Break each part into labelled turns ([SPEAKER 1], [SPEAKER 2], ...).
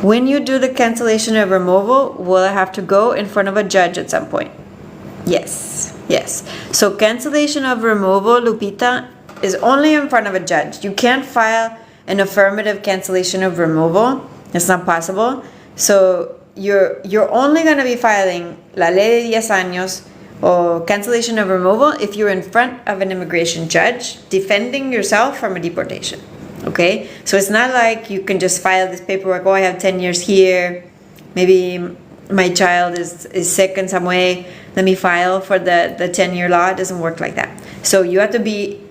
[SPEAKER 1] When you do the cancellation of removal, will I have to go in front of a judge at some point? Yes. So cancellation of removal, Lupita, is only in front of a judge. You can't file an affirmative cancellation of removal. It's not possible. So you're only going to be filing la ley de 10 años or cancellation of removal if you're in front of an immigration judge defending yourself from a deportation. Okay? So it's not like you can just file this paperwork, oh, I have 10 years here, maybe my child is sick in some way, let me file for the 10-year law. It doesn't work like that. So you have to be,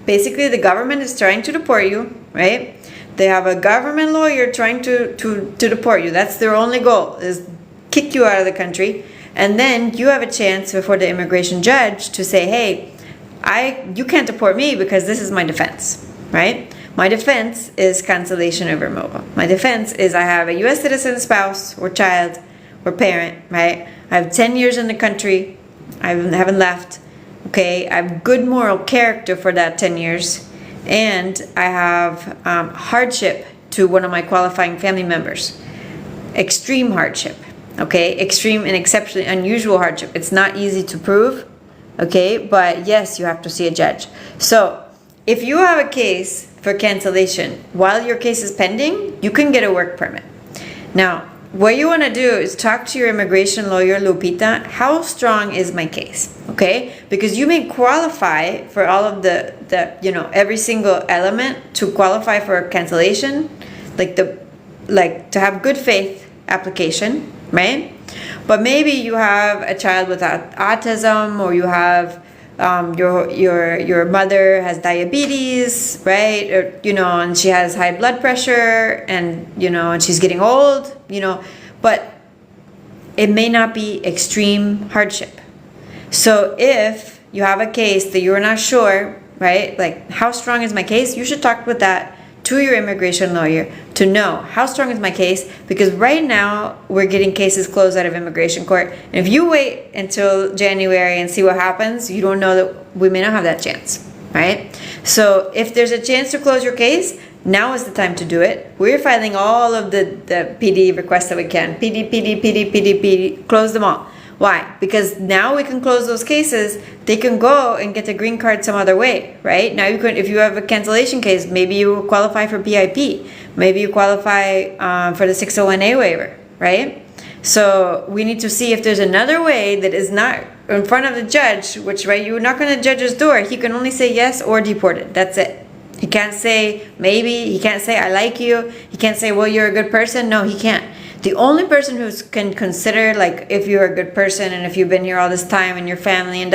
[SPEAKER 1] basically the government is trying to deport you, right? They have a government lawyer trying to deport you. That's their only goal, is kick you out of the country. And then you have a chance before the immigration judge to say, hey, you can't deport me because this is my defense, right? My defense is cancellation of removal. My defense is I have a U.S. citizen spouse or child or parent, right? I have 10 years in the country. I haven't left. Okay, I have good moral character for that 10 years. And I have hardship to one of my qualifying family members. Extreme hardship, okay? Extreme and exceptionally unusual hardship. It's not easy to prove, okay? But yes, you have to see a judge. So if you have a case for cancellation while your case is pending, you can get a work permit. Now, what you want to do is talk to your immigration lawyer, Lupita. How strong is my case? Okay? Because you may qualify for all of the every single element to qualify for a cancellation, like to have good faith application, right? But maybe you have a child with autism, or you have your mother has diabetes, right? Or, and she has high blood pressure, and and she's getting old, but it may not be extreme hardship. So if you have a case that you're not sure, right, like how strong is my case, you should talk with that to your immigration lawyer to know how strong is my case, because right now we're getting cases closed out of immigration court. And if you wait until January and see what happens, you don't know that we may not have that chance, right? So if there's a chance to close your case, now is the time to do it. We're filing all of the PD requests that we can. PD, close them all. Why? Because now we can close those cases. They can go and get a green card some other way, right? Now you can, if you have a cancellation case, maybe you qualify for PIP. Maybe you qualify for the 601A waiver, right? So we need to see if there's another way that is not in front of the judge, which, right, you're not going to judge's door. He can only say yes or deported. That's it. He can't say maybe. He can't say I like you. He can't say, well, you're a good person. No, he can't. The only person who can consider, like, if you're a good person and if you've been here all this time and your family and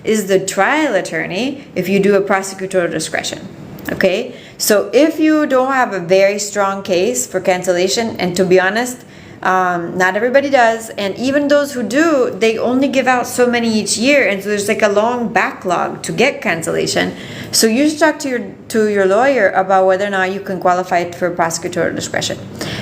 [SPEAKER 1] is the trial attorney if you do a prosecutorial discretion. Okay? So if you don't have a very strong case for cancellation, and to be honest, not everybody does, and even those who do, they only give out so many each year, and so there's like a long backlog to get cancellation. So you should talk to your lawyer about whether or not you can qualify for prosecutorial discretion.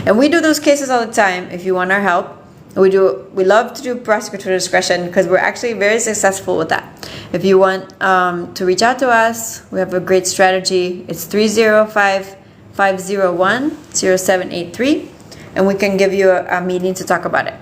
[SPEAKER 1] And we do those cases all the time. If you want our help, we love to do prosecutorial discretion because we're actually very successful with that. If you want to reach out to us, we have a great strategy. It's 305-501-0783, and we can give you a meeting to talk about it.